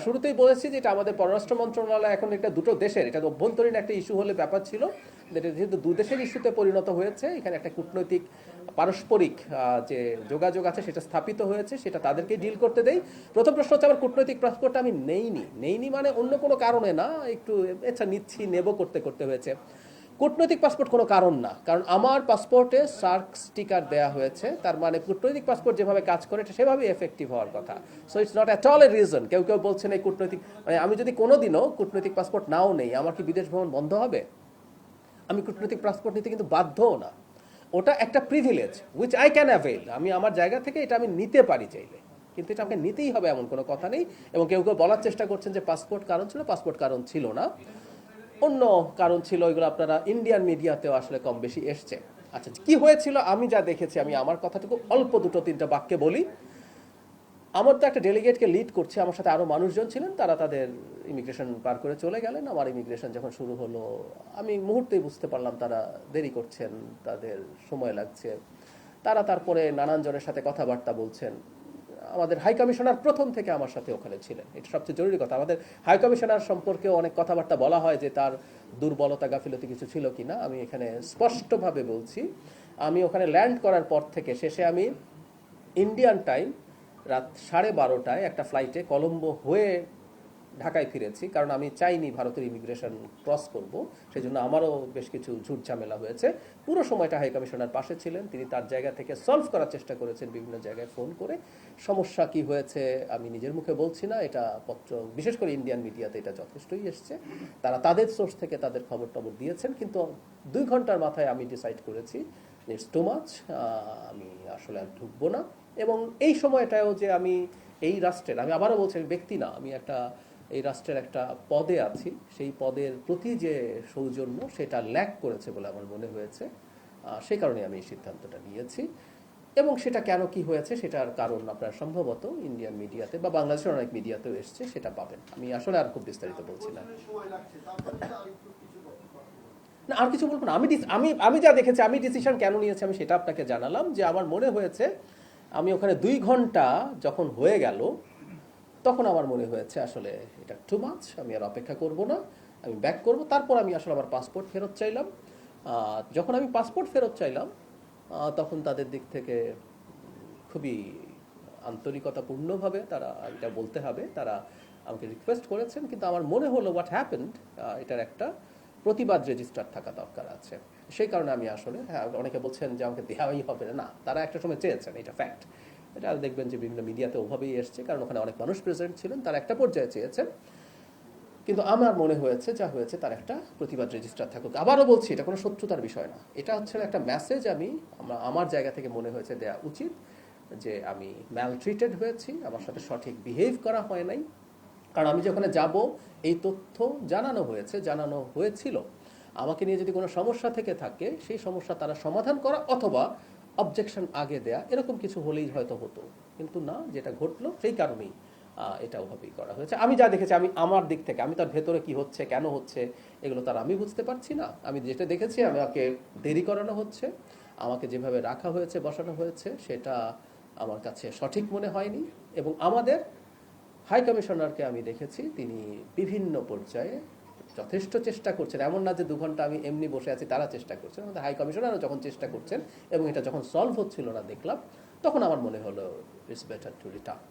শুরুতেই বলেছি যে এটা আমাদের পররাষ্ট্র মন্ত্রণালয় এখন এটা দুটো দেশের, এটা অভ্যন্তরীণ একটা ইস্যু হলে ব্যাপার ছিল, যেহেতু দু দেশের ইস্যুতে পরিণত হয়েছে, এখানে একটা কূটনৈতিক পারস্পরিক যে যোগাযোগ আছে সেটা স্থাপিত হয়েছে, সেটা তাদেরকে ডিল করতে দেই। প্রথম প্রশ্ন হচ্ছে, আমার কূটনৈতিক পাসপোর্টটা আমি নেইনি মানে অন্য কোনো কারণে না, একটু আচ্ছা নিচ্ছি নেব করতে করতে হয়েছে। কূটনৈতিক পাসপোর্ট কোনো কারণ না, কারণ আমার পাসপোর্টে সার্ক স্টিকার দেওয়া হয়েছে, তার মানে কূটনৈতিক পাসপোর্ট যেভাবে কাজ করে এটা সেভাবেই এফেক্টিভ হওয়ার কথা। So it's not at all a reason. কেউ কেউ বলছেন এই কূটনৈতিক, মানে আমি যদি কোনোদিনও কূটনৈতিক পাসপোর্ট নাও নেই, আমার কি বিদেশ ভ্রমণ বন্ধ হবে? আমি কূটনৈতিক পাসপোর্ট নিতে কিন্তু বাধ্যও না, ওটা একটা privilege which I can avail. আমি আমার জায়গা থেকে এটা আমি নিতে পারি চাইলে, কিন্তু এটা আমাকে নিতেই হবে এমন কোনো কথা নেই। এবং কেউ কেউ বলার চেষ্টা করছেন যে পাসপোর্ট কারণ ছিল, পাসপোর্ট কারণ ছিল না, অন্য কারণ ছিল। এগুলো আপনারা ইন্ডিয়ান মিডিয়াতেও আসলে কম বেশি এসছে। আচ্ছা, কি হয়েছিল আমি যা দেখেছি, আমি আমার কথাটুকু অল্প দুটো তিনটা বাক্যে বলি। আমার তো একটা ডেলিগেটকে লিড করছে, আমার সাথে আরও মানুষজন ছিলেন, তারা তাদের ইমিগ্রেশন পার করে চলে গেলেন। আমার ইমিগ্রেশন যখন শুরু হলো, আমি মুহূর্তেই বুঝতে পারলাম তারা দেরি করছেন, তাদের সময় লাগছে। তারা তারপরে নানান জনের সাথে কথাবার্তা বলছেন। আমাদের হাই কমিশনার প্রথম থেকে আমার সাথে ওখানে ছিলেন, এটা সবচেয়ে জরুরি কথা। আমাদের হাই কমিশনার সম্পর্কেও অনেক কথাবার্তা বলা হয় যে তার দুর্বলতা গাফিলতি কিছু ছিল কিনা। আমি এখানে স্পষ্টভাবে বলছি, আমি ওখানে ল্যান্ড করার পর থেকে শেষে আমি ইন্ডিয়ান টাইম রাত 12:30টায় একটা ফ্লাইটে কলম্বো হয়ে ঢাকায় ফিরেছি, কারণ আমি চাইনি ভারতের ইমিগ্রেশন ক্রস করব। সেই জন্য আমারও বেশ কিছু ঝুট ঝামেলা হয়েছে। পুরো সময়টা হাই কমিশনার পাশে ছিলেন, তিনি তার জায়গা থেকে সলভ করার চেষ্টা করেছেন বিভিন্ন জায়গায় ফোন করে। সমস্যা কি হয়েছে আমি নিজের মুখে বলছি না, এটা পত্র বিশেষ করে ইন্ডিয়ান মিডিয়াতে এটা যথেষ্টই এসছে। তারা তাদের সোর্স থেকে তাদের খবর টবর দিয়েছেন, কিন্তু 2 ঘন্টার মাথায় আমি ডিসাইড করেছি ইটস টু মাচ, আমি আসলে আর ঢুকবো না। এবং এই সময়টাও যে আমি এই রাষ্ট্রের, আমি আবারও বলছি আমি ব্যক্তি না, আমি একটা এই রাষ্ট্রের একটা পদে আছি, সেই পদের প্রতি যে সৌজন্য সেটা ল্যাক করেছে বলে আমার মনে হয়েছে। সেই কারণে আমি এই সিদ্ধান্তটা নিয়েছি। এবং সেটা কেন কি হয়েছে সেটার কারণ আপনার সম্ভবত ইন্ডিয়ান মিডিয়াতে বা বাংলাদেশের অনেক মিডিয়াতেও এসছে, সেটা পাবেন। আমি আসলে আর খুব বিস্তারিত বলছি না। না, আর কিছু বলবো না। আমি আমি আমি যা দেখেছি, আমি ডিসিশন কেন নিয়েছি আমি সেটা আপনাকে জানালাম, যে আমার মনে হয়েছে আমি ওখানে 2 ঘন্টা যখন হয়ে গেল, তখন আমার মনে হয়েছে আসলে এটা টু মাচ, আমি আর অপেক্ষা করব না, আমি ব্যাক করব। তারপর আমি আসলে আমার পাসপোর্ট ফেরত চাইলাম। যখন আমি পাসপোর্ট ফেরত চাইলাম, তখন তাদের দিক থেকে খুবই আন্তরিকতাপূর্ণভাবে, তারা এটা বলতে হবে, তারা আমাকে রিকোয়েস্ট করেছেন, কিন্তু আমার মনে হলো হোয়াট হ্যাপেন্ড, এটার একটা প্রতিবাদ রেজিস্টার থাকা দরকার আছে। সেই কারণে আমি আসলে, হ্যাঁ, অনেকে বলছেন যে আমাকে দেওয়াই হবে না, তারা একটা সময় চেয়েছেন, এটা ফ্যাক্ট। এটা দেখবেন যে বিভিন্ন মিডিয়াতে ওভাবেই এসছে, কারণ ওখানে অনেক মানুষ প্রেজেন্ট ছিলেন, তারা একটা পর্যায়ে চেয়েছেন। কিন্তু আমার মনে হয়েছে যা হয়েছে তার একটা প্রতিবাদ রেজিস্টার থাকুক। আবারও বলছি, এটা কোনো শত্রুতার বিষয় না, এটা হচ্ছে একটা মেসেজ আমি আমার জায়গা থেকে মনে হয়েছে দেয়া উচিত, যে আমি ম্যালট্রিটেড হয়েছি, আমার সাথে সঠিক বিহেভ করা হয় নাই। কারণ আমি যখন যাব, এই তথ্য জানানো হয়েছিল, আমাকে নিয়ে যদি কোনো সমস্যা থেকে থাকে সেই সমস্যা তারা সমাধান করা অথবা অবজেকশন আগে দেয়া, এরকম কিছু হলেই হয়তো হতো। কিন্তু না, যেটা ঘটলো সেই কারণেই এটা ওভাবেই করা হয়েছে। আমি যা দেখেছি, আমি আমার দিক থেকে, আমি তার ভেতরে কি হচ্ছে কেন হচ্ছে এগুলো তার আমি বুঝতে পারছি না। আমি যেটা দেখেছি, আমাকে দেরি করানো হচ্ছে, আমাকে যেভাবে রাখা হয়েছে বসানো হয়েছে সেটা আমার কাছে সঠিক মনে হয়নি। এবং আমাদের হাই কমিশনারকে আমি দেখেছি, তিনি বিভিন্ন পর্যায়ে যথেষ্ট চেষ্টা করছেন। এমন না যে 2 ঘন্টা আমি এমনি বসে আছি, তারা চেষ্টা করছেন। আমাদের হাই কমিশনারও যখন চেষ্টা করছেন এবং এটা যখন সলভ হচ্ছিল না দেখলাম, তখন আমার মনে হলো ইটস বেটার টু রিটার্ন।